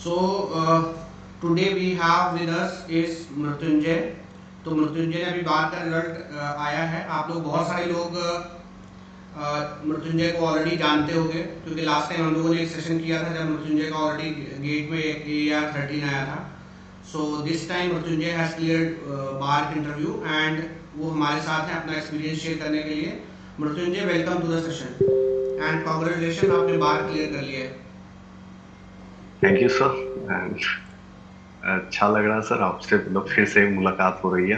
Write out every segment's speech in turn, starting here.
So today we have with us is Mrityunjay. तो मृत्युंजय ने अभी बात का रिजल्ट आया है। आप लोग बहुत सारे लोग मृत्युंजय को ऑलरेडी जानते होंगे, क्योंकि लास्ट टाइम हम लोगों ने एक सेशन किया था जब मृत्युंजय का ऑलरेडी गेट में AR13 आया था। So this time Mrityunjay has cleared bar interview and वो हमारे साथ हैं अपना एक्सपीरियंस शेयर करने के लिए। Mrityunjay, welcome to the session and congratulation, आपने बार क्लियर कर लिया है। Thank you sir. एंड अच्छा लग रहा है सर, आपसे मतलब फिर से मुलाकात हो रही है।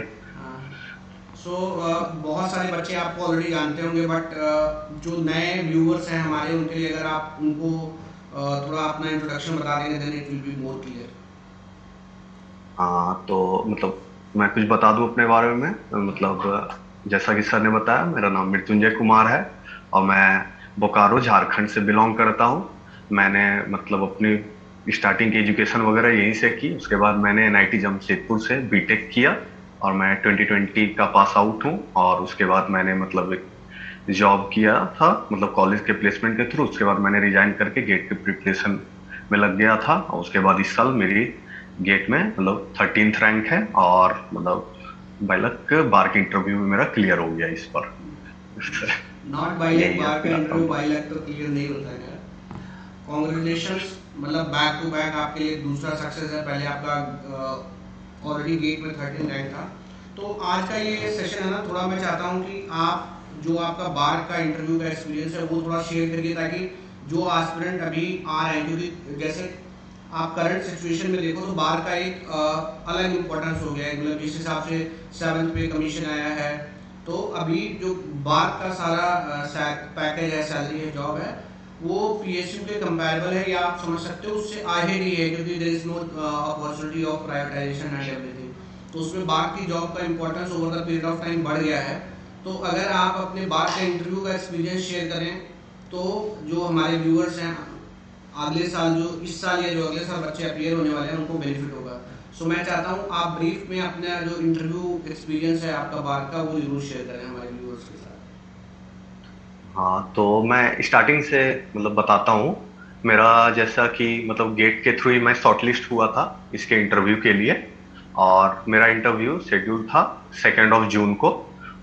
बहुत सारे बच्चे आपको ऑलरेडी जानते होंगे, बट जो नए व्यूअर्स हैं हमारे, उनके लिए अगर आप उनको थोड़ा अपना इंट्रोडक्शन बता देंगे then it will be more clear. हाँ, तो मतलब मैं कुछ बता दूं अपने बारे में। मतलब जैसा कि सर ने बताया, मेरा नाम मृत्युंजय कुमार है और मैं बोकारो झारखंड से बिलोंग करता हूँ। मैंने मतलब अपनी स्टार्टिंग की एजुकेशन वगैरह यहीं से की। उसके बाद मैंने NIT जमशेदपुर से बीटेक किया और मैं 2020 का पास आउट हूँ। और उसके बाद मैंने मतलब एक जॉब किया था, मतलब कॉलेज के प्लेसमेंट के थ्रू। उसके बाद मैंने रिजाइन करके गेट के प्रिपरेशन में लग गया था और उसके बाद इस साल मेरी गेट में मतलब 13th रैंक है और मतलब बाय लक बार के इंटरव्यू में मेरा क्लियर हो गया इस पर। नॉट बाय लक, बार का इंटरव्यू बाय लक तो क्लियर नहीं होता है। कॉन्ग्रेचुलेशंस, मतलब बैक टू बैक आपके लिए दूसरा सक्सेस है। पहले आपका ऑलरेडी गेट में 13 रैंक था। तो आज का ये सेशन है ना, थोड़ा मैं चाहता हूँ कि आप जो आपका बार का इंटरव्यू का एक्सपीरियंस है वो थोड़ा शेयर करिए, ताकि जो एस्पिरेंट अभी आ रहे हैं, क्योंकि जैसे आप करंट सिचुएशन में देखो तो बार का एक अलग इम्पोर्टेंस हो गया है। मतलब जिस हिसाब से 7th पे कमीशन आया है, तो अभी जो बार का सारा पैकेज है, सैलरी है, जॉब है, वो PSU के कंपैरेबल है, या आप समझ सकते हो उससे आगे ही है, क्योंकि there is no opportunity of privatization and everything. तो उसमें बार की जॉब का importance over the period of time बढ़ गया है। तो अगर आप अपने बार का इंटरव्यू का एक्सपीरियंस शेयर करें तो जो हमारे व्यूअर्स हैं, अगले साल जो इस साल या जो अगले साल बच्चे अपीयर होने वाले हैं, उनको बेनिफिट होगा। सो मैं चाहता हूँ आप ब्रीफ में अपना जो इंटरव्यू एक्सपीरियंस है आपका बार का, वो जरूर शेयर करें हमारे व्यूअर्स के साथ। हाँ, तो मैं स्टार्टिंग से मतलब बताता हूँ। मेरा जैसा कि मतलब गेट के थ्रू ही मैं शॉर्टलिस्ट हुआ था इसके इंटरव्यू के लिए। और मेरा इंटरव्यू शेड्यूल था 2 जून को।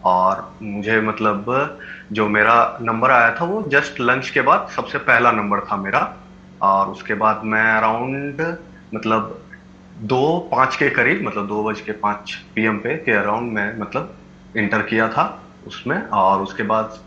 और मुझे मतलब जो मेरा नंबर आया था वो जस्ट लंच के बाद सबसे पहला नंबर था मेरा। और उसके बाद मैं अराउंड मतलब 2:05 के करीब, मतलब 2:05 PM पे के अराउंड मैं मतलब इंटर किया था उसमें। और उसके बाद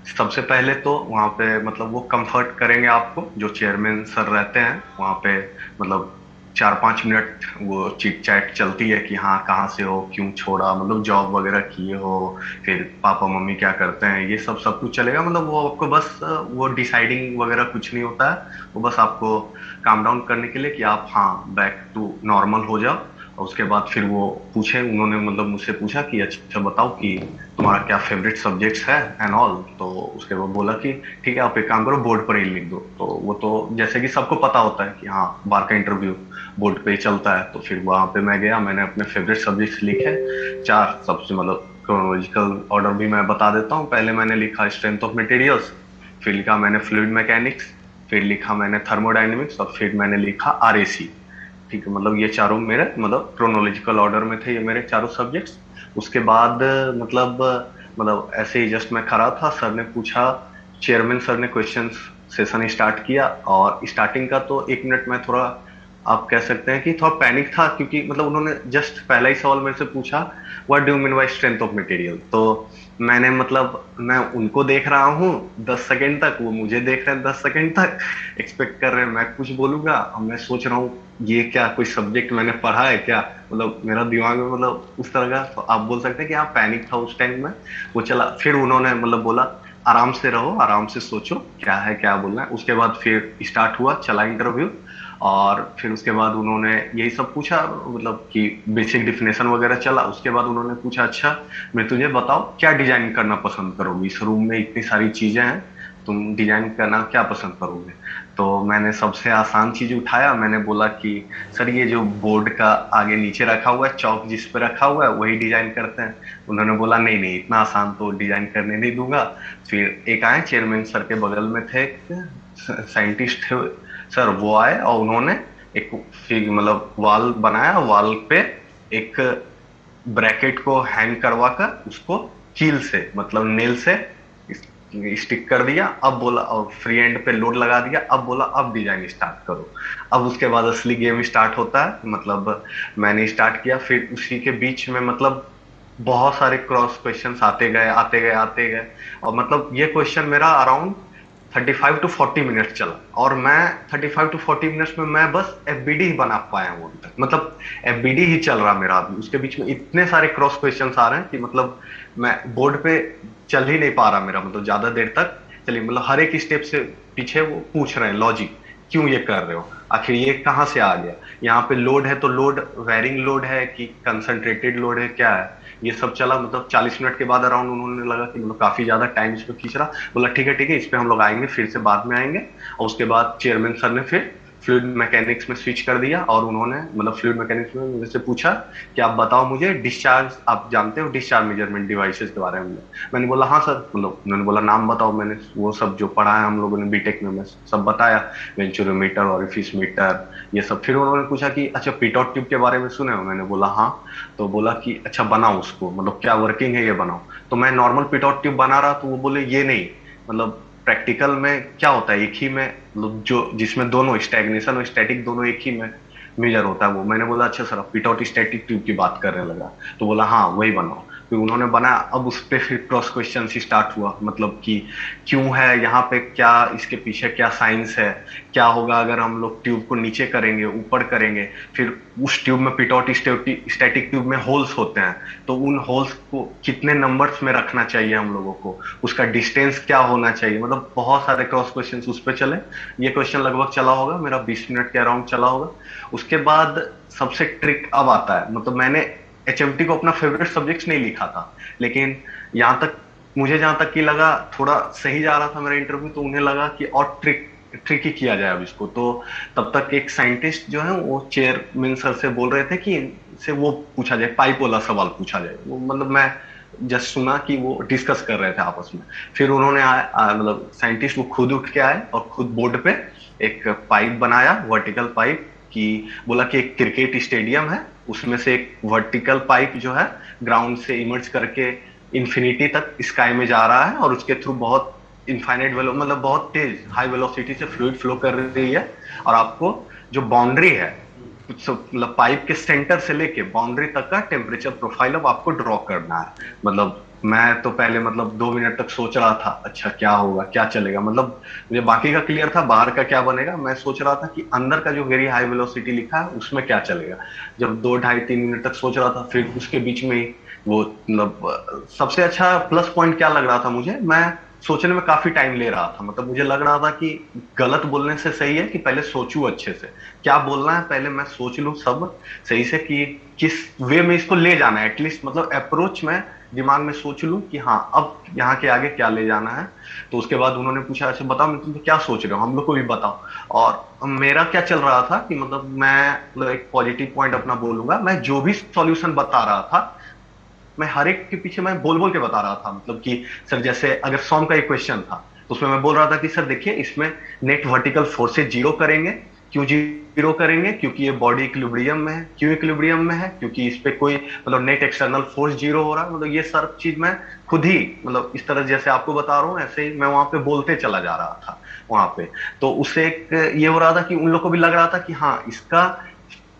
सबसे पहले तो वहाँ पे मतलब वो कंफर्ट करेंगे आपको, जो चेयरमैन सर रहते हैं वहाँ पे। मतलब 4-5 मिनट वो चिट चैट चलती है कि हाँ कहाँ से हो, क्यों छोड़ा, मतलब जॉब वगैरह किए हो, फिर पापा मम्मी क्या करते हैं, ये सब सब कुछ चलेगा। मतलब वो आपको बस वो डिसाइडिंग वगैरह कुछ नहीं होता है। वो बस आपको काम डाउन करने के लिए कि आप हाँ बैक टू नॉर्मल हो जाओ। और उसके बाद फिर वो पूछे, उन्होंने मतलब मुझसे पूछा कि अच्छा बताओ कि तुम्हारा क्या फेवरेट सब्जेक्ट्स है एंड ऑल। तो उसके बाद बोला कि ठीक है आप एक काम करो, बोर्ड पर ही लिख दो। तो वो तो जैसे कि सबको पता होता है कि हाँ बार का इंटरव्यू बोर्ड पे ही चलता है। तो फिर वहां पे मैं गया, मैंने अपने फेवरेट सब्जेक्ट्स लिखे 4 सबसे, मतलब क्रोनोलॉजिकल ऑर्डर भी मैं बता देता हूँ। पहले मैंने लिखा स्ट्रेंथ ऑफ मटेरियल्स, फिर लिखा मैंने फ्लूइड मैकेनिक्स, फिर लिखा मैंने थर्मोडाइनमिक्स और फिर मैंने लिखा RAC। ठीक है, मतलब ये चारों मेरे मतलब क्रोनोलॉजिकल ऑर्डर में थे ये मेरे चारों सब्जेक्ट्स। उसके बाद मतलब ऐसे ही जस्ट मैं खड़ा था, सर ने पूछा, चेयरमैन सर ने क्वेश्चन सेशन स्टार्ट किया। और स्टार्टिंग का तो 1 मिनट में थोड़ा आप कह सकते हैं कि थोड़ा पैनिक था, क्योंकि मतलब उन्होंने जस्ट पहला ही सवाल मेरे से पूछा, what do you mean by strength of material. तो मैंने मतलब मैं उनको देख रहा हूँ 10 सेकंड तक, वो मुझे देख रहे हैं 10 सेकंड तक, एक्सपेक्ट कर रहे हैं मैं कुछ बोलूंगा। और मैं सोच रहा हूँ ये क्या कोई सब्जेक्ट मैंने पढ़ा है क्या, मतलब मेरा दिमाग में मतलब उस तरह का। तो आप बोल सकते हैं कि हाँ पैनिक था उस टाइम में। वो चला, फिर उन्होंने मतलब बोला आराम से रहो, आराम से सोचो क्या है क्या बोलना है। उसके बाद फिर स्टार्ट हुआ, चला इंटरव्यू। और फिर उसके बाद उन्होंने यही सब पूछा, मतलब कि बेसिक डिफिनेशन वगैरह चला। उसके बाद उन्होंने पूछा अच्छा मैं तुझे बताओ क्या डिजाइन करना पसंद करोगी, इस रूम में इतनी सारी चीजें हैं, तुम डिजाइन करना क्या पसंद करोगे। तो मैंने सबसे आसान चीज उठाया, मैंने बोला कि सर ये जो बोर्ड का आगे नीचे रखा हुआ है, चौक जिस पे रखा हुआ है वही डिजाइन करते हैं। उन्होंने बोला नहीं नहीं इतना आसान तो डिजाइन करने नहीं दूंगा। फिर एक आए चेयरमैन सर के बगल में थे, साइंटिस्ट थे सर, वो आए और उन्होंने एक मतलब वाल बनाया, वाल पे एक ब्रैकेट को हैंग करवा कर उसको कील से मतलब नेल से स्टिक कर दिया। अब बोला, और फ्री एंड पे लोड लगा दिया। अब बोला अब डिजाइन स्टार्ट करो। अब उसके बाद असली गेम स्टार्ट होता है। मतलब मैंने स्टार्ट किया, फिर उसी के बीच में मतलब बहुत सारे क्रॉस क्वेश्चंस आते गए आते गए आते गए। और मतलब ये क्वेश्चन मेरा अराउंड 35 to 40 मिनट चला, और मैं 35 to 40 मिनट्स में मैं बस एफबीडी ही बना पाया हूँ अभी तक। मतलब एफबीडी ही चल रहा मेरा अभी। उसके बीच में इतने सारे क्रॉस क्वेश्चंस आ रहे हैं कि मतलब मैं बोर्ड पे चल ही नहीं पा रहा मेरा, मतलब ज्यादा देर तक चलिए। मतलब हर एक स्टेप से पीछे वो पूछ रहे हैं लॉजिक, क्यों ये कर रहे हो, आखिर ये कहाँ से आ गया, यहाँ पे लोड है तो लोड वेरिंग लोड है कि कंसंट्रेटेड लोड है, क्या है। ये सब चला। मतलब 40 मिनट के बाद अराउंड उन्होंने लगा कि मतलब काफी ज्यादा टाइम इस पे खींच रहा। बोला ठीक है, इस पे हम लोग आएंगे फिर से बाद में आएंगे। और उसके बाद चेयरमैन सर ने फिर फ्लूइड मैकेनिक्स में स्विच कर दिया, और उन्होंने मतलब फ्लूइड मैकेनिक्स में मुझे से पूछा कि आप बताओ मुझे डिस्चार्ज, आप जानते हो डिस्चार्ज मेजरमेंट डिवाइसेस के बारे में। मैंने बोला हाँ सर। मतलब उन्होंने बोला नाम बताओ। मैंने वो सब जो पढ़ा है हम लोगों ने बीटेक में, मैं सब बताया, वेंचुरोमीटर, ऑरिफिस मीटर, ये सब। फिर उन्होंने पूछा कि अच्छा पिटॉट ट्यूब के बारे में सुने हो। मैंने बोला हाँ। तो बोला कि अच्छा बनाओ उसको, मतलब क्या वर्किंग है ये बनाओ। तो मैं नॉर्मल पिटॉट ट्यूब बना रहा, तो वो बोले ये नहीं, मतलब प्रैक्टिकल में क्या होता है एक ही में, मतलब जो जिसमें दोनों स्टैग्नेशन और स्टैटिक दोनों एक ही में मेजर होता है वो। मैंने बोला अच्छा सर, पिटॉट स्टैटिक ट्यूब की बात करने लगा। तो बोला हाँ वही बनाओ। फिर उन्होंने बनाया। अब उस पे फिर क्रॉस क्वेश्चन स्टार्ट हुआ, मतलब कि क्यों है यहाँ पे, क्या इसके पीछे क्या साइंस है, क्या होगा अगर हम लोग ट्यूब को नीचे करेंगे ऊपर करेंगे। फिर उस ट्यूब में पिटॉट स्टैटिक ट्यूब में होल्स होते हैं, तो उन होल्स को कितने नंबर्स में रखना चाहिए हम लोगों को, उसका डिस्टेंस क्या होना चाहिए। मतलब बहुत सारे क्रॉस क्वेश्चन उस पर चले। ये क्वेश्चन लगभग चला होगा मेरा 20 मिनट के अराउंड चला होगा। उसके बाद सबसे ट्रिक अब आता है। मतलब मैंने एचएमटी को अपना फेवरेट सब्जेक्ट नहीं लिखा था, लेकिन यहाँ तक मुझे जहां तक कि लगा थोड़ा सही जा रहा था मेरा इंटरव्यू, तो उन्हें लगा कि और ट्रिकी किया जाए अब इसको। तो तब तक एक साइंटिस्ट जो है वो चेयरमैन सर से बोल रहे थे कि इनसे वो पूछा जाए, पाइप वाला सवाल पूछा जाए। वो मतलब मैं जस्ट सुना कि वो डिस्कस कर रहे थे आपस में। फिर उन्होंने मतलब साइंटिस्ट वो खुद उठ के आए और खुद बोर्ड पे एक पाइप बनाया, वर्टिकल पाइप। कि बोला कि एक क्रिकेट स्टेडियम है, उसमें से एक वर्टिकल पाइप जो है ग्राउंड से इमर्ज करके इंफिनिटी तक स्काई में जा रहा है, और उसके थ्रू बहुत इनफाइनाइट मतलब बहुत तेज हाई वेलोसिटी से फ्लूइड फ्लो कर रही है। और आपको जो बाउंड्री है, मतलब पाइप के सेंटर से लेके बाउंड्री तक का टेम्परेचर प्रोफाइल अब आपको ड्रॉ करना है। मतलब मैं तो पहले मतलब 2 मिनट तक सोच रहा था अच्छा क्या होगा क्या चलेगा। मतलब मुझे बाकी का क्लियर था, बाहर का क्या बनेगा। मैं सोच रहा था कि अंदर का जो वेरी हाई वेलोसिटी लिखा है उसमें क्या चलेगा। जब 2 ढाई 3 मिनट तक सोच रहा था, फिर उसके बीच में ही वो मतलब सबसे अच्छा प्लस पॉइंट क्या लग रहा था मुझे, मैं सोचने में काफी टाइम ले रहा था। मतलब मुझे लग रहा था कि गलत बोलने से सही है कि पहले सोचूं अच्छे से क्या बोलना है, पहले मैं सोच लूं सब सही से कि किस वे में इसको ले जाना है। एटलीस्ट मतलब अप्रोच में दिमाग में सोच लूं कि हाँ अब यहाँ के आगे क्या ले जाना है। तो उसके बाद उन्होंने पूछा अच्छा बताओ तुम क्या सोच रहे हो, हम लोग को भी बताओ। और मेरा क्या चल रहा था कि मतलब मैं मतलब एक पॉजिटिव पॉइंट अपना बोलूंगा, मैं जो भी सॉल्यूशन बता रहा था मैं हर एक के पीछे मैं बोल बोल के बता रहा था। मतलब कि सर जैसे अगर सॉम का एक क्वेश्चन था तो उसमें मैं बोल रहा था कि सर देखिए इसमें नेट वर्टिकल फोर्सेज जीरो करेंगे। क्यों जीरो करेंगे, क्योंकि ये बॉडी इक्विलिब्रियम में है। क्यों इक्विलिब्रियम में है, क्योंकि इस पे कोई मतलब नेट एक्सटर्नल फोर्स जीरो हो रहा है। मतलब ये सब चीज मैं खुद ही मतलब इस तरह जैसे आपको बता रहा हूँ ऐसे ही मैं वहां पे बोलते चला जा रहा था वहां पे। तो उससे एक ये हो रहा था कि उन लोग को भी लग रहा था कि हाँ इसका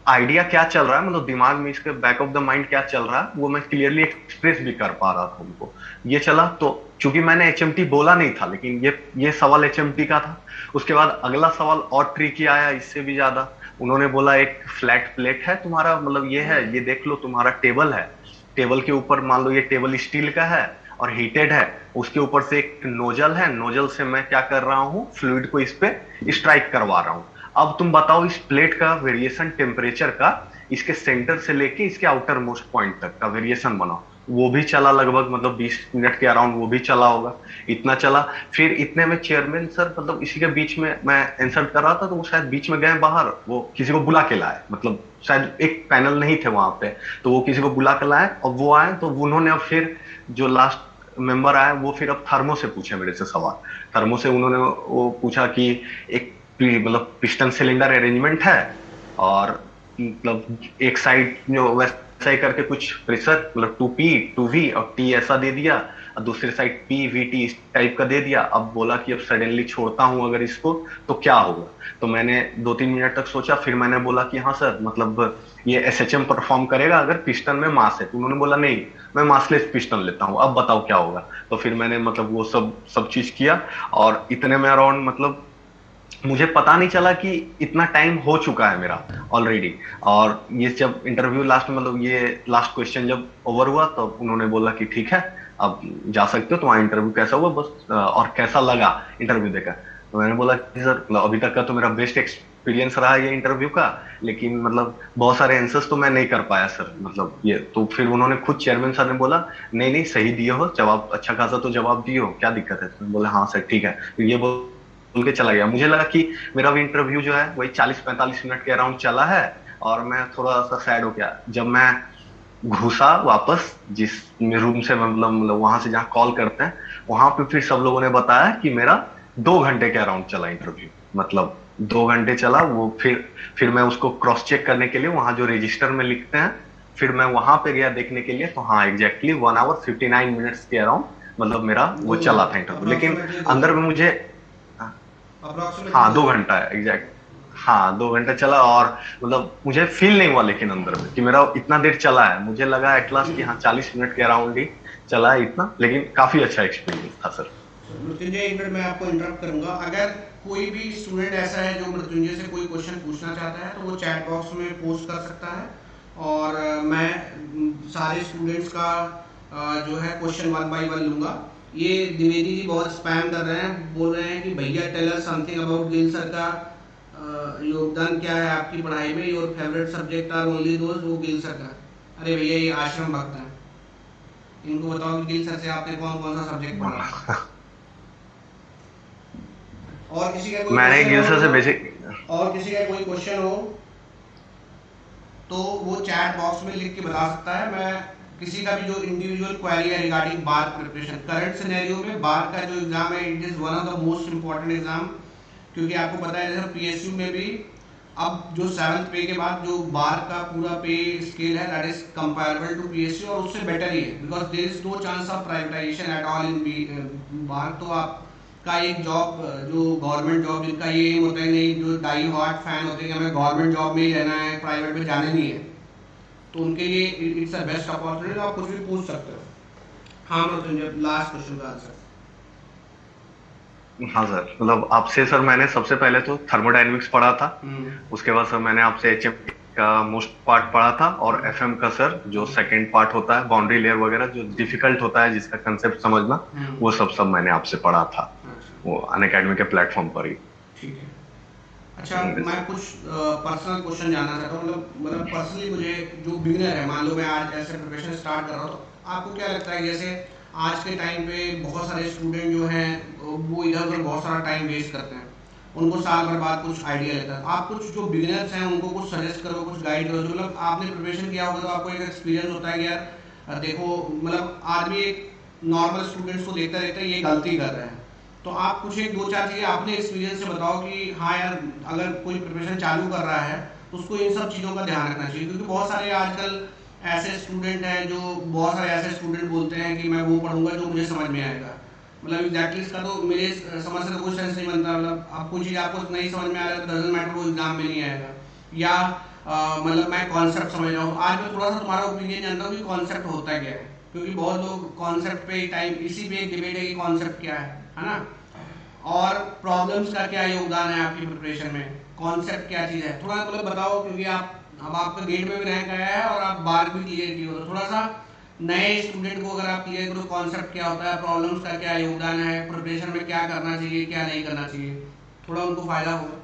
आइडिया क्या चल रहा है, मतलब दिमाग में इसके बैक ऑफ द माइंड क्या चल रहा है वो मैं क्लियरली एक्सप्रेस भी कर पा रहा था उनको। ये चला। तो चूंकि मैंने एचएमटी बोला नहीं था, लेकिन ये सवाल एचएमटी का था। उसके बाद अगला सवाल और ट्रिकी आया इससे भी ज्यादा। उन्होंने बोला एक फ्लैट प्लेट है तुम्हारा, मतलब ये है, ये देख लो तुम्हारा टेबल है, टेबल के ऊपर मान लो ये टेबल स्टील का है और हीटेड है, उसके ऊपर से एक नोजल है, नोजल से मैं क्या कर रहा हूँ फ्लूइड को इस पे स्ट्राइक करवा रहा हूँ। अब तुम बताओ इस प्लेट का वेरिएशन टेम्परेचर का, इसके सेंटर से लेके इसके आउटर मोस्ट पॉइंट तक का वेरिएशन बनाओ। वो भी चला लगभग मतलब 20 मिनट के अराउंड वो भी चला होगा, इतना चला। फिर इतने में चेयरमैन सर मतलब इसी के बीच में मैं इंसल्ट कर रहा था तो वो शायद बीच में गए बाहर, वो किसी को बुला के लाए, मतलब शायद एक पैनल नहीं थे वहां पे तो वो किसी को बुला के लाए और वो आए। तो उन्होंने अब फिर जो लास्ट मेंबर आए वो फिर अब थर्मो से पूछे मेरे से सवाल। थर्मो से उन्होंने वो पूछा कि एक मतलब पिस्टन सिलेंडर अरेंजमेंट है और मतलब एक साइड जो वैसा ही करके कुछ प्रेशर मतलब 2P 2V और T ऐसा दे दिया, और दूसरी साइड PVT इस टाइप का दे दिया। अब बोला कि अब सडनली छोड़ता हूं अगर इसको तो क्या होगा। तो मैंने 2-3 मिनट तक सोचा, फिर मैंने बोला कि हाँ सर मतलब ये SHM परफॉर्म करेगा अगर पिस्टन में मास है। तो उन्होंने बोला नहीं, मैं मासलेस पिस्टन लेता हूँ, अब बताओ क्या होगा। तो फिर मैंने मतलब वो सब सब चीज किया, और इतने में अराउंड मतलब मुझे पता नहीं चला कि इतना टाइम हो चुका है मेरा ऑलरेडी। और ये जब इंटरव्यू लास्ट में मतलब ये लास्ट क्वेश्चन जब ओवर हुआ तो उन्होंने बोला कि ठीक है अब जा सकते हो, तुम्हारा इंटरव्यू कैसा हुआ बस और कैसा लगा इंटरव्यू देकर। तो मैंने बोला कि सर मतलब अभी तक का तो मेरा बेस्ट एक्सपीरियंस रहा ये इंटरव्यू का, लेकिन मतलब बहुत सारे आंसर्स तो मैं नहीं कर पाया सर मतलब ये। तो फिर उन्होंने खुद चेयरमैन सर ने बोला नहीं नहीं सही दिए हो जवाब, अच्छा खासा तो जवाब दिए हो, क्या दिक्कत है। तो मैंने बोला हाँ सर ठीक है। फिर ये बोल के चला गया। मुझे लगा कि मेरा भी इंटरव्यू जो है वही 40-45 मिनट के अराउंड चला है, और मैं थोड़ा सा सैड हो गया जब मैं घुसा वापस जिस रूम से मतलब वहां से जहाँ कॉल करते हैं वहां पे। फिर सब लोगों ने बताया कि मेरा 2 घंटे के अराउंड चला इंटरव्यू, मतलब 2 घंटे चला वो। फिर मैं उसको क्रॉस चेक करने के लिए वहां जो रजिस्टर में लिखते हैं, फिर मैं वहां पे गया देखने के लिए, तो हाँ एग्जैक्टली 1 आवर 59 मिनट्स के अराउंड मतलब मेरा वो दो चला था इंटरव्यू। लेकिन अप्रोक्सीमेटली दो अंदर में घंटे मुझे अप्रोक्सीमेटली हाँ दो 2 घंटा घंटे है एग्जैक्ट। हाँ 2 घंटा चला, और मतलब मुझे फील नहीं हुआ लेकिन अंदर में कि मेरा इतना देर चला है। मुझे लगा एट लास्ट कि हाँ 40 मिनट के अराउंड ही चला है इतना, लेकिन काफी अच्छा एक्सपीरियंस था सर। मृत्युंजय एक मिनट मैं आपको इंटरप्ट करूंगा। अगर कोई भी स्टूडेंट ऐसा है जो मृत्युंजय से कोई क्वेश्चन पूछना चाहता है तो वो चैट बॉक्स में पोस्ट कर सकता है, और मैं सारे स्टूडेंट्स का जो है क्वेश्चन वन बाय वन लूंगा। ये द्विवेदी जी बहुत स्पैम कर रहे हैं, बोल रहे हैं कि भैया tell us something about Gill sir का योगदान क्या है आपकी पढ़ाई में, your favourite subject are only दोस्त, वो गिल सर का। अरे भैया ये आश्रम भक्त हैं, इनको बताओ कि गिल सर से आपने कौन कौन सा सब्जेक्ट पढ़ा है। और किसी का कोई मैंने क्वेश्चन गिल हो सर से बेसिक तो और किसी का कोई क्वेश्चन हो तो वो चैट बॉक्स में लिख के बता सकता है। मैं किसी का भी जो इंडिविजुअल क्वेरी है रिगार्डिंग बार प्रिपरेशन, करंट सिनेरियो में बार का जो एग्जाम है it is one of the most important exam. क्योंकि आपको पता है जैसे पीएसयू में भी अब जो 7th पे के बाद जो बार का पूरा पे स्केल है that is comparable to PSU, और उससे बेटर ही है because there is no chance of privatisation at all in BARC. तो आप का एक जॉब जो गवर्नमेंट जॉब जिनका ये एम होता है नहीं, जो डाई हार्ट फैन होते हैं कि हमें गवर्नमेंट जॉब में ही रहना है प्राइवेट में जाना नहीं है, तो उनके लिए इट्स अ बेस्ट अपॉर्चुनिटी। आप कुछ भी पूछ सकते हो। हाँ मृत्युंजय लास्ट क्वेश्चन का आंसर। हाँ सर मतलब आपसे सर मैंने सबसे पहले तो थर्मोडायनेमिक्स पढ़ा था, उसके बाद सर मैंने आपसे HM का मोस्ट पार्ट पढ़ा था, और FM का सर जो सेकंड पार्ट होता है बाउंड्री लेयर वगैरह जो डिफिकल्ट होता है जिसका कंसेप्ट समझना, वो सब मैंने आपसे पढ़ा था वो अनअकैडमी के प्लेटफॉर्म पर ही। ठीक है। अच्छा मैं कुछ पर्सनल क्वेश्चन जानना चाहता हूँ, मतलब पर्सनली मुझे जो बिगिनर है, मान लो मैं आज ऐसे प्रिपरेशन स्टार्ट कर रहा हूँ, तो आपको क्या लगता है जैसे आज के टाइम पे बहुत सारे स्टूडेंट जो हैं वो इधर उधर बहुत सारा टाइम वेस्ट करते हैं, उनको साल भर बाद कुछ आइडिया लेता है। आप कुछ जो बिगिनर्स हैं उनको कुछ सजेस्ट करो, कुछ गाइड करो। मतलब आपने प्रिपरेशन किया होगा तो आपको एक एक्सपीरियंस होता है कि यार देखो मतलब आदमी एक नॉर्मल स्टूडेंट्स को देखता देखता ये गलती कर रहे हैं, तो आप कुछ एक दो चार चीज़ें अपने एक्सपीरियंस से बताओ कि हाँ यार अगर कोई प्रिपरेशन चालू कर रहा है तो उसको इन सब चीज़ों का ध्यान रखना चाहिए। क्योंकि बहुत सारे आजकल ऐसे स्टूडेंट हैं जो बहुत सारे ऐसे स्टूडेंट बोलते हैं कि मैं वो पढ़ूंगा जो मुझे समझ में आएगा। मतलब एग्जैक्टली इसका तो मेरे समझ से तो कोई सेंस नहीं बनता। मतलब आप कोई चीज़ आपको नहीं समझ में आ रहा है डजंट मैटर, वो एग्जाम में नहीं आएगा। या मतलब मैं कॉन्सेप्ट समझ रहा हूँ, आज मैं थोड़ा सा तुम्हारा ओपिनियन जानता हूँ कि कॉन्सेप्ट होता क्या है, क्योंकि बहुत लोग कॉन्सेप्ट पे टाइम, इसी पे एक डिबेट है कि कॉन्सेप्ट क्या है ना, और प्रॉब्लम्स का क्या योगदान है आपकी प्रिपरेशन में, कॉन्सेप्ट क्या चीज़ है, थोड़ा मतलब बताओ। क्योंकि आप अब आपका गेट में भी रैंक आया है और आप बार भी क्लियर किए हो, तो थोड़ा सा नए स्टूडेंट को अगर आप क्लियर करो कॉन्सेप्ट क्या होता है, प्रॉब्लम्स का क्या योगदान है, प्रिपरेशन में क्या करना चाहिए क्या नहीं करना चाहिए, थोड़ा उनको फायदा होगा।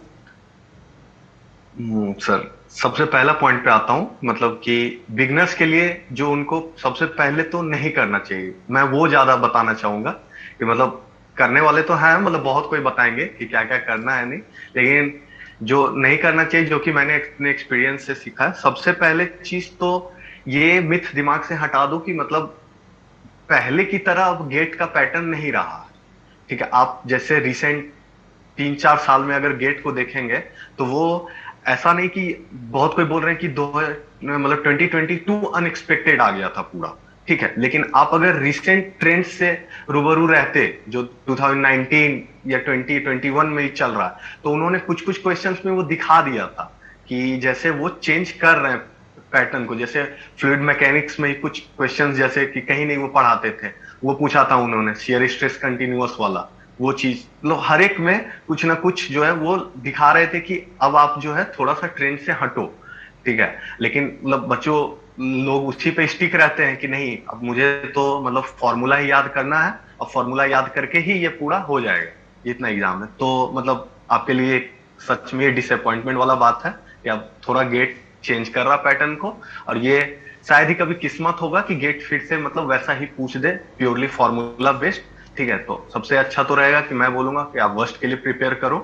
सर सबसे पहला पॉइंट पे आता हूँ, मतलब कि बिगनर्स के लिए जो उनको सबसे पहले तो नहीं करना चाहिए, मैं वो ज्यादा बताना चाहूंगा। कि मतलब करने वाले तो हैं, मतलब बहुत कोई बताएंगे कि क्या क्या करना है नहीं, लेकिन जो नहीं करना चाहिए जो कि मैंने अपने एक्सपीरियंस से सीखा है, सबसे पहले चीज तो ये मिथ दिमाग से हटा दो कि मतलब पहले की तरह अब गेट का पैटर्न नहीं रहा। ठीक है, आप जैसे रिसेंट 3-4 साल में अगर गेट को देखेंगे तो वो ऐसा नहीं कि बहुत कोई बोल रहे हैं कि दो मतलब 2022 अनएक्सपेक्टेड आ गया था पूरा, ठीक है, लेकिन आप अगर रिसेंट ट्रेंड से रूबरू रहते जो 2019 या 2021 में ही चल रहा है, तो उन्होंने कुछ कुछ क्वेश्चंस में वो दिखा दिया था कि जैसे वो चेंज कर रहे हैं पैटर्न को। जैसे फ्लूइड मैकेनिक्स में ही कुछ क्वेश्चंस जैसे कि कहीं नहीं वो पढ़ाते थे, वो पूछा था उन्होंने शियर स्ट्रेस कंटिन्यूअस वाला, वो चीज मतलब हर एक में कुछ ना कुछ जो है वो दिखा रहे थे कि अब आप जो है थोड़ा सा ट्रेंड से हटो, ठीक है। लेकिन मतलब बच्चों लोग उसी पे स्टिक रहते हैं कि नहीं अब मुझे तो मतलब फॉर्मूला ही याद करना है, अब फॉर्मूला याद करके ही ये पूरा हो जाएगा, इतना एग्जाम है। तो मतलब आपके लिए सच में डिसअपॉइंटमेंट वाला बात है कि अब थोड़ा गेट चेंज कर रहा पैटर्न को, और ये शायद ही कभी किस्मत होगा कि गेट फिर से मतलब वैसा ही पूछ दे प्योरली फॉर्मूला बेस्ड, ठीक है। तो सबसे अच्छा तो रहेगा कि मैं बोलूंगा कि आप वर्स्ट के लिए प्रिपेयर करो।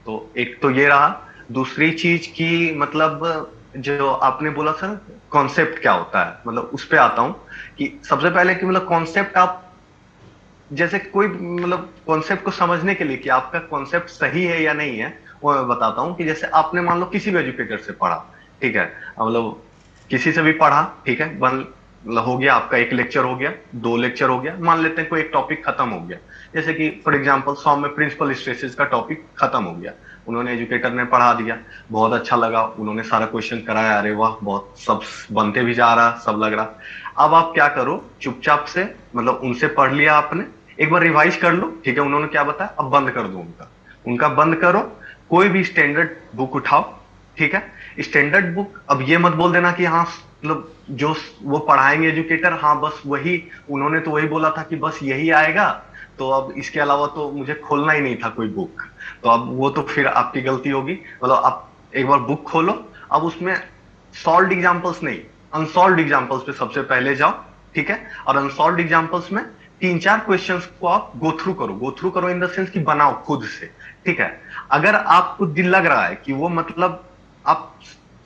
तो एक तो ये रहा। दूसरी चीज की मतलब जो आपने बोला सर कॉन्सेप्ट क्या होता है, मतलब उस पे आता हूं कि सबसे पहले कि मतलब कॉन्सेप्ट आप जैसे कोई मतलब कॉन्सेप्ट को समझने के लिए कि आपका कॉन्सेप्ट सही है या नहीं है, वो मैं बताता हूँ कि जैसे आपने मान लो किसी भी एजुकेटर से पढ़ा, ठीक है, मतलब किसी से भी पढ़ा, ठीक है, हो गया आपका एक लेक्चर हो गया, दो लेक्चर हो गया, मान लेते हैं कोई एक टॉपिक खत्म हो गया, जैसे कि फॉर एग्जांपल 100 में प्रिंसिपल स्ट्रेसेस का टॉपिक खत्म हो गया, उन्होंने एजुकेटर ने पढ़ा दिया, बहुत अच्छा लगा, उन्होंने सारा क्वेश्चन कराया, अरे वाह बहुत सब बनते भी जा रहा, सब लग रहा। अब आप क्या करो, चुपचाप से मतलब उनसे पढ़ लिया आपने, एक बार रिवाइज कर लो, ठीक है, उन्होंने क्या बताया अब बंद कर दो उनका, उनका बंद करो, कोई भी स्टैंडर्ड बुक उठाओ, ठीक है। स्टैंडर्ड बुक, अब ये मत बोल देना कि हाँ मतलब जो वो पढ़ाएंगे एजुकेटर, हाँ बस वही, उन्होंने तो वही बोला था कि बस यही आएगा, तो अब इसके अलावा तो मुझे खोलना ही नहीं था कोई बुक, तो अब वो तो फिर आपकी गलती होगी। मतलब आप एक बार बुक खोलो, अब उसमें सॉल्व्ड एग्जांपल्स नहीं, अनसॉल्व्ड एग्जांपल्स पे सबसे पहले जाओ, ठीक है, और अनसॉल्व्ड एग्जांपल्स में तीन चार क्वेश्चंस को आप गो थ्रू करो इन द सेंस कि बनाओ खुद से, ठीक है। अगर आपको दिल लग रहा है कि वो मतलब आप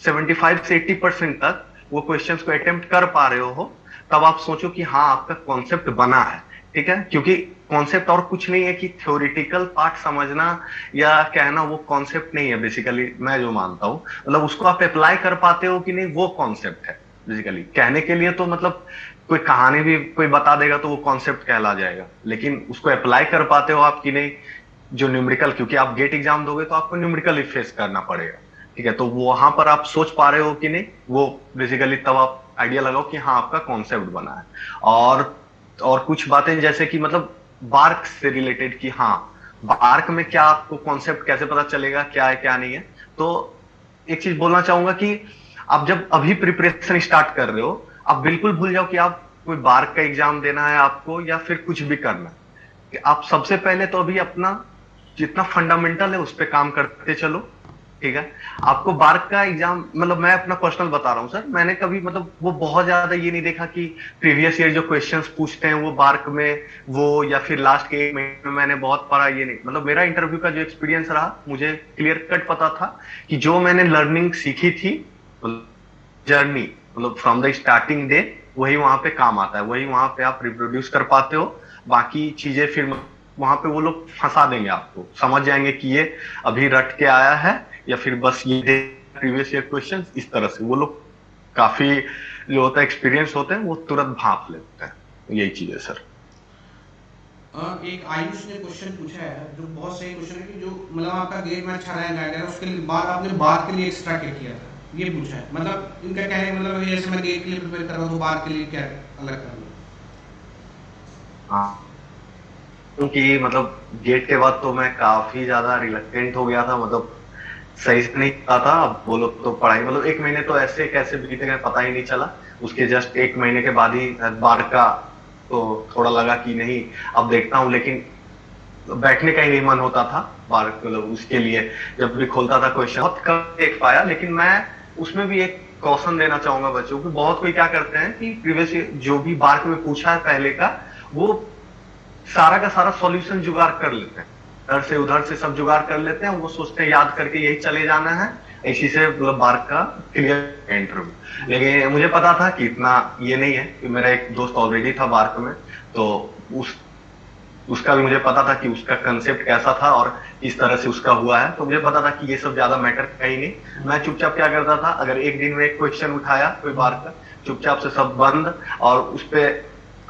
75 से 80% तक वो क्वेश्चंस को अटेम्प्ट कर पा रहे हो, तब आप सोचो कि हाँ आपका कॉन्सेप्ट बना है, ठीक है। क्योंकि कॉन्सेप्ट और कुछ नहीं है कि थ्योरेटिकल पार्ट समझना या कहना, वो कॉन्सेप्ट नहीं है बेसिकली, मैं जो मानता हूं मतलब उसको आप अप्लाई कर पाते हो कि नहीं, वो कॉन्सेप्ट है बेसिकली। कहने के लिए तो मतलब कोई कहानी भी कोई बता देगा तो वो कॉन्सेप्ट कहला जाएगा, लेकिन उसको अप्लाई कर पाते हो आप कि नहीं, जो न्यूमेरिकल, क्योंकि आप गेट एग्जाम दोगे तो आपको न्यूमेरिकल ही फेस करना पड़ेगा, ठीक है, तो वहां पर आप सोच पा रहे हो कि नहीं, वो बेसिकली तब आप आइडिया लगाओ कि हाँ आपका कॉन्सेप्ट बना है। और कुछ बातें जैसे कि मतलब बार्क से रिलेटेड कि हाँ बार्क में क्या आपको कॉन्सेप्ट कैसे पता चलेगा क्या है क्या नहीं है। तो एक चीज बोलना चाहूंगा कि आप जब अभी प्रिपरेशन स्टार्ट कर रहे हो, आप बिल्कुल भूल जाओ कि आप कोई बार्क का एग्जाम देना है आपको या फिर कुछ भी करना है। आप सबसे पहले तो अभी अपना जितना फंडामेंटल है उस पर काम करते चलो, ठीक है। आपको बार्क का एग्जाम मतलब मैं अपना पर्सनल बता रहा हूँ सर, मैंने कभी मतलब वो बहुत ज्यादा ये नहीं देखा कि प्रीवियस ईयर जो क्वेश्चंस पूछते हैं वो बार्क में वो या फिर लास्ट के 1 महीने में मैंने बहुत पढ़ा, ये नहीं। मतलब मेरा इंटरव्यू का जो एक्सपीरियंस रहा, मुझे क्लियर कट पता था कि जो मैंने लर्निंग सीखी थी, जर्नी मतलब फ्रॉम द स्टार्टिंग डे, वही वहां पे काम आता है, वही वहां पे आप रिप्रोड्यूस कर पाते हो। बाकी चीजें फिर वहां पे वो लोग फंसा देंगे आपको, समझ जाएंगे कि ये अभी रट के आया है या फिर बस ये प्रीवियस ईयर क्वेश्चन, इस तरह से वो लोग काफी जो होता है एक्सपीरियंस होते हैं वो तुरंत भाप लेते हैं। यही चीज है सर। एक आयुष ने क्वेश्चन पूछा है जो बहुत सही क्वेश्चन है कि जो मतलब आपका गेट में अच्छा रैंक आया है उसके बाद आपने बार के लिए एक्स्ट्रा क्या किया था, ये पूछा है। मतलब इनका क्या है, मतलब जैसे मैं गेट के लिए प्रिपेयर कर रहा हूँ तो बार के लिए क्या अलग कर लूँ। हाँ, क्योंकि मतलब गेट के बाद तो मैं काफी ज्यादा रिलक्टेंट हो गया था, मतलब सही से नहीं पता था। अब बोलो तो पढ़ाई मतलब 1 महीने तो ऐसे कैसे बीते गए पता ही नहीं चला, उसके जस्ट 1 महीने के बाद ही बार का तो थोड़ा लगा कि नहीं अब देखता हूँ, लेकिन बैठने का ही नहीं मन होता था बार मतलब उसके लिए। जब भी खोलता था क्वेश्चन बहुत कम देख पाया, लेकिन मैं उसमें भी एक कॉशन देना चाहूंगा बच्चों को। बहुत कोई क्या करते हैं कि प्रीवियस जो भी बार में पूछा है पहले का, वो सारा का सारा सॉल्यूशन जुगाड़ कर लेते हैं, इधर से उधर से सब जुगाड़ कर लेते हैं, वो सोचते हैं याद करके यही चले जाना है, इसी से मतलब बार का क्लियर इंटरव्यू। लेकिन मुझे पता था कि इतना ये नहीं है, कि मेरा एक दोस्त ऑलरेडी था बार्क में, तो उसका भी मुझे पता था कि उसका कंसेप्ट कैसा था और इस तरह से उसका हुआ है, तो मुझे पता था कि ये सब ज्यादा मैटर है ही नहीं। मैं चुपचाप क्या करता था, अगर एक दिन में एक क्वेश्चन उठाया कोई बार का, चुपचाप से सब बंद, और उस पे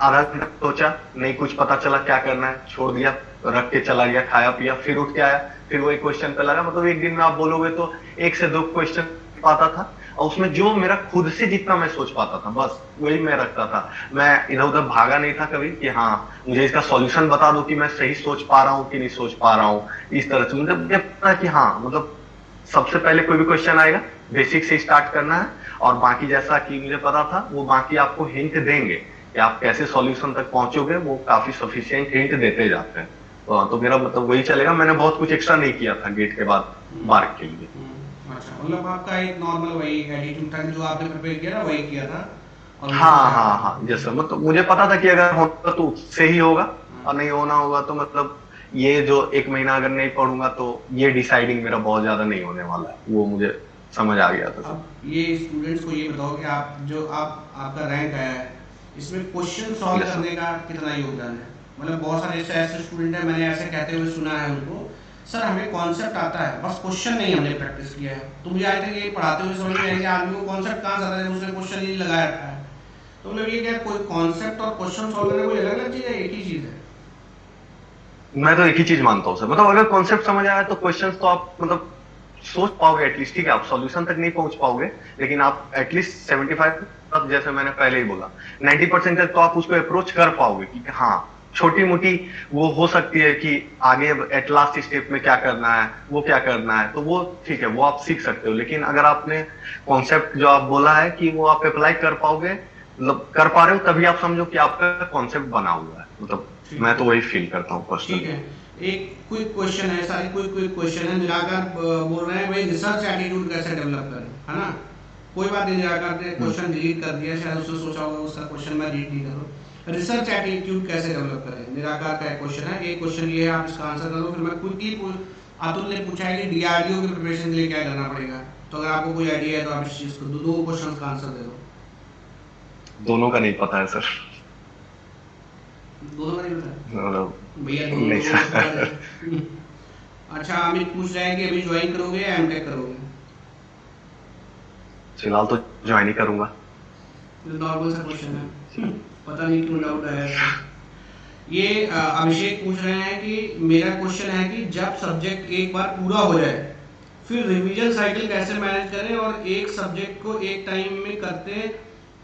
आधा घंटा सोचा, नहीं कुछ पता चला क्या करना है, छोड़ दिया, रख के चला गया, खाया पिया, फिर उठ के आया, फिर वही क्वेश्चन पे लगा। मतलब एक दिन में आप बोलोगे तो 1 से 2 क्वेश्चन पाता था, और उसमें जो मेरा खुद से जितना मैं सोच पाता था बस वही मैं रखता था। मैं इधर उधर भागा नहीं था कभी कि हाँ मुझे इसका सॉल्यूशन बता दो कि मैं सही सोच पा रहा हूँ कि नहीं सोच पा रहा हूँ। इस तरह से मुझे पता है कि हाँ मतलब सबसे पहले कोई भी क्वेश्चन आएगा बेसिक से स्टार्ट करना है, और बाकी जैसा कि मुझे पता था वो बाकी आपको हिंट देंगे कि आप कैसे सॉल्यूशन तक पहुंचोगे, वो काफी सफिशिएंट हिंट देते जाते हैं। तो मेरा मतलब वही चलेगा, मैंने बहुत कुछ एक्स्ट्रा नहीं किया था गेट के बाद मार्क के लिए। अच्छा, मतलब आपका एक नॉर्मल वही एटीट्यूड था कि जो आपने प्रिपेयर किया ना वही किया था और उसमें हाँ आया हाँ था। हाँ, जैसा मतलब मुझे पता था कि अगर होगा तो उससे ही होगा, हाँ। और नहीं होना होगा तो मतलब ये जो 1 महीना अगर नहीं पढ़ूंगा तो ये डिसाइडिंग मेरा बहुत ज्यादा नहीं होने वाला है, वो मुझे समझ आ गया था सब। अब ये स्टूडेंट्स को ये बताओ कि आप जो आपका रैंक आया है इसमें क्वेश्चन सॉल्व यस सर। करने का कितना योगदान है? मतलब बहुत सारे ऐसे ऐसे स्टूडेंट हैं, मैंने ऐसे कहते हुए सुना है उनको, सर हमें कॉन्सेप्ट आता है बस क्वेश्चन नहीं हमने प्रैक्टिस किया है। तो मुझे आज तक ये पढ़ाते हुए समझ में आया कि आदमी को कॉन्सेप्ट कहाँ से आता है जब उसने क्वेश्चन ही लगाया रखा है। तो मतलब ये क्या कोई कॉन्सेप्ट और क्वेश्चन सॉल्व करना कोई अलग अलग चीज़ है, एक ही चीज़ है? मैं तो एक ही चीज मानता हूँ सर, मतलब अगर कॉन्सेप्ट समझ आया तो क्वेश्चंस तो आप मतलब सोच पाओगे एटलीस्ट, ठीक है आप सॉल्यूशन तक नहीं पहुंच पाओगे, लेकिन आप एटलीस्ट 75, जैसे मैंने पहले ही बोला, 90% तक तो आप उसको अप्रोच कर पाओगे कि हाँ छोटी मोटी वो हो सकती है कि आगे एट लास्ट स्टेप में क्या करना है, वो क्या करना है, तो वो ठीक है वो आप सीख सकते हो। लेकिन अगर आपने कॉन्सेप्ट जो आप बोला है कि वो आप अप्लाई कर पाओगे, मतलब कर पा रहे हो, तभी आप समझो कि आपका कॉन्सेप्ट बना हुआ है। मतलब ठीक मैं है। तो वही फील करता हूँ ठीक पर्सनली। है। एक क्विक क्वेश्चन है, सारी क्विक क्वेश्चन है। निराकार बोल रहे हैं भाई रिसर्च एटीट्यूड कैसे डेवलप करें, है ना? कोई बात नहीं, निराकार ने क्वेश्चन डिलीट कर दिया, शायद उसने सोचा होगा उसका क्वेश्चन मैं रीड नहीं करूँ। रिसर्च एटीट्यूड कैसे डेवलप करें, निराकार का एक क्वेश्चन है। एक क्वेश्चन ये है, आप इसका आंसर करो, फिर मैं क्विकली अतुल ने पूछा है कि डीआरडीओ की प्रिपरेशन के लिए क्या करना पड़ेगा। तो अगर आपको कोई आइडिया है तो आप इस चीज़ को दो क्वेश्चन का आंसर दे दो। दोनों का नहीं पता है सर। दोनों का नहीं पता? मतलब भैया दोनों नहीं लोगों को बता सर। दें। अच्छा, अमित पूछ रहे हैं कि अभी ज्वाइन करोगे या एमटेक करोगे? फिलहाल तो ज्वाइन ही करूंगा। नॉर्मल सा क्वेश्चन है। पता नहीं क्यों डाउट आया इसका। ये अभिषेक पूछ रहे हैं कि मेरा क्वेश्चन है कि जब सब्जेक्ट एक बार पूरा हो जाए फिर रिवीजन साइकिल कैसे मैनेज करें, और एक सब्जेक्ट को एक टाइम में करते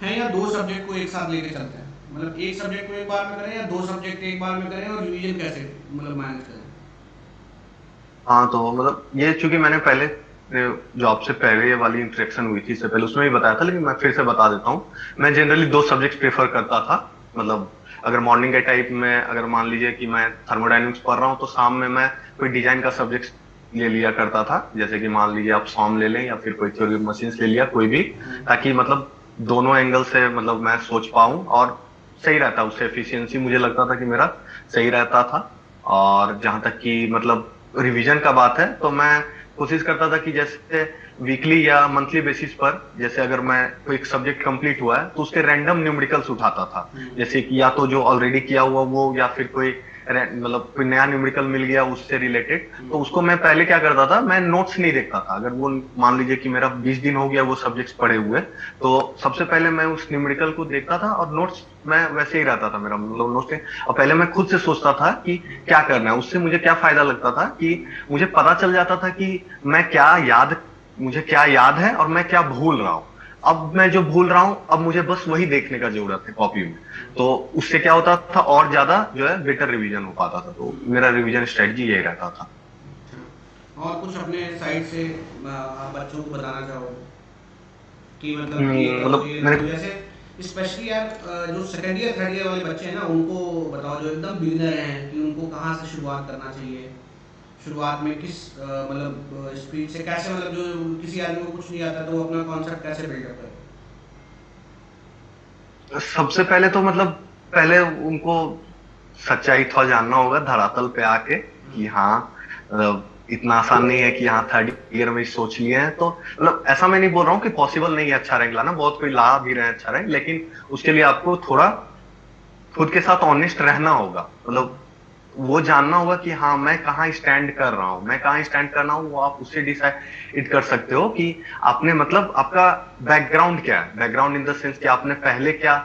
हैं या दो सब्जेक्ट को एक साथ लेके चलते हैं? मतलब एक सब्जेक्ट को एक बार में करें या दो सब्जेक्ट एक बार में करें, और रिवीजन कैसे मतलब मैनेज करें? हाँ तो मतलब ये चूंकि मैंने पहले जॉब से पहले ये वाली इंटरेक्शन हुई थी, इससे पहले उसमें भी बताया था, लेकिन मैं फिर से बता देता हूँ। मैं जनरली 2 सब्जेक्ट प्रेफर करता था। मतलब अगर मॉर्निंग के टाइप में अगर मान लीजिए कि मैं थर्मोडाइनमिक्स पढ़ रहा हूँ, तो शाम में मैं कोई डिजाइन का सब्जेक्ट ले लिया करता था, जैसे कि मान लीजिए आप सॉम ले लें या फिर कोई थ्योरी ऑफ मशीन्स ले लिया, कोई भी, ताकि मतलब दोनों एंगल से मतलब मैं सोच पाऊं, और सही रहता, उससे एफिशिएंसी मुझे लगता था कि मेरा सही रहता था। और जहां तक कि मतलब रिवीजन का बात है, तो मैं कोशिश करता था कि जैसे वीकली या मंथली बेसिस पर, जैसे अगर मैं कोई एक सब्जेक्ट कंप्लीट हुआ है तो उसके रैंडम न्यूमेरिकल्स उठाता था, जैसे कि या तो जो ऑलरेडी किया हुआ वो, या फिर कोई मतलब कोई नया न्यूमेरिकल मिल गया उससे रिलेटेड, तो उसको मैं पहले क्या करता था, मैं नोट्स नहीं देखता था। अगर वो मान लीजिए कि मेरा 20 दिन हो गया वो सब्जेक्ट्स पढ़े हुए, तो सबसे पहले मैं उस न्यूमेरिकल को देखता था, और नोट्स मैं वैसे ही रहता था मेरा, मतलब नोट्स। और पहले मैं खुद से सोचता था कि क्या करना है, उससे मुझे क्या फायदा लगता था कि मुझे पता चल जाता था कि मुझे क्या याद है और मैं क्या भूल रहा हूँ। अब मैं जो भूल रहा हूं, अब मुझे बस वही देखने का जरूरत है कॉपी में। तो उससे क्या होता था, और ज्यादा जो है बेटर रिवीजन हो पाता था। तो मेरा रिवीजन स्ट्रेटजी यही रहता था। और कुछ अपने साइड से आप बच्चों को बताना चाहो कि मतलब मतलब ये मैंने करो जैसे, स्पेशली यार जो सेकेंड ईयर थर्ड ईयर वाले बच्चे हैं ना उनको बताओ, जो एकदम बिगिनर हैं, कि उनको कहाँ से शुरुआत करना चाहिए, शुरुआत में किस मतलब स्पीड से कैसे, मतलब जो किसी आदमी को कुछ नहीं आता तो वो अपना कॉन्सेप्ट कैसे बिल्डअप करे? सबसे पहले तो मतलब पहले उनको सच्चाई थोड़ा जानना होगा धरातल पे आके कि हाँ इतना आसान नहीं है कि हाँ थर्ड ईयर में सोच लिए हैं। तो मतलब ऐसा मैं नहीं बोल रहा हूँ कि पॉसिबल नहीं है अच्छा रैंक लाना, बहुत कोई ला भी रहे हैं अच्छा रैंक, लेकिन उसके लिए आपको थोड़ा खुद के साथ ऑनेस्ट रहना होगा। मतलब वो जानना होगा कि हाँ मैं कहाँ स्टैंड कर रहा हूँ, मैं कहाँ स्टैंड कर रहा हूँ, वो आप उससे डिसाइड कर सकते हो कि आपने मतलब आपका बैकग्राउंड क्या है, बैकग्राउंड इन द सेंस कि आपने पहले क्या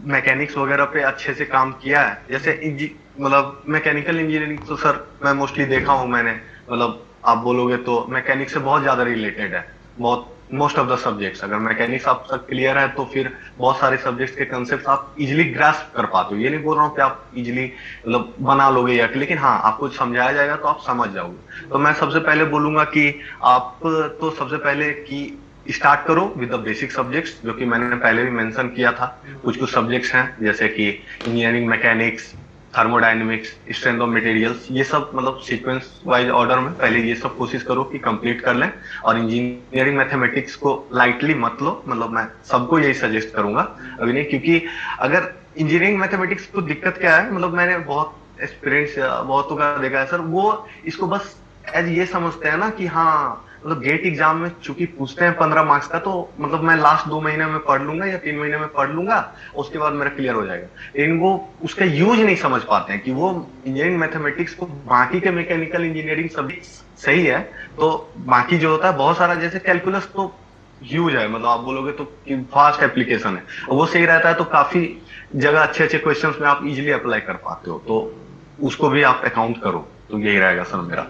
मैकेनिक्स वगैरह पे अच्छे से काम किया है। जैसे मतलब मैकेनिकल इंजीनियरिंग तो सर मैं मोस्टली देखा हूँ मैंने, मतलब आप बोलोगे तो मैकेनिक्स से बहुत ज्यादा रिलेटेड है, बहुत मोस्ट ऑफ द सब्जेक्ट्स। अगर मैकेनिक्स आप तक क्लियर है तो फिर बहुत सारे सब्जेक्ट्स के कंसेप्ट आप इजिली ग्रास्प कर पाते हो। ये नहीं बोल रहा हूँ कि आप इजिली मतलब बना लोगे या, लेकिन हाँ आपको समझाया जाएगा तो आप समझ जाओगे। तो मैं सबसे पहले बोलूंगा कि आप तो सबसे पहले कि स्टार्ट करो विद द बेसिक सब्जेक्ट्स, जो कि मैंने पहले भी मेंशन किया था। कुछ कुछ सब्जेक्ट्स हैं जैसे कि engineering mechanics, thermodynamics, strength of materials, ये सब मतलब सीक्वेंस वाइज ऑर्डर में पहले ये सब कोशिश करो कि कंप्लीट कर लें। और इंजीनियरिंग मैथमेटिक्स को लाइटली मत लो, मतलब मैं सबको यही सजेस्ट करूंगा अभी नहीं, क्योंकि अगर इंजीनियरिंग मैथमेटिक्स को दिक्कत क्या है, मतलब मैंने बहुत एक्सपीरियंस बहुतों का देखा है सर, वो इसको बस एज ये समझते हैं ना कि हाँ मतलब गेट एग्जाम में चूंकि पूछते हैं 15 मार्क्स का, तो मतलब मैं लास्ट 2 महीने में पढ़ लूंगा या 3 महीने में पढ़ लूंगा, उसके बाद मेरा क्लियर हो जाएगा। लेकिन वो उसका यूज नहीं समझ पाते हैं कि वो इंजीनियरिंग मैथमेटिक्स को बाकी के मैकेनिकल इंजीनियरिंग सब्जेक्ट सही है, तो बाकी जो होता है बहुत सारा जैसे कैलकुलस तो ह्यूज है, मतलब आप बोलोगे तो कि फास्ट एप्लीकेशन है, और वो सही रहता है तो काफी जगह अच्छे अच्छे क्वेश्चंस में आप इजीली अप्लाई कर पाते हो, तो उसको भी आप अकाउंट करो। तो यही रहेगा सर मेरा।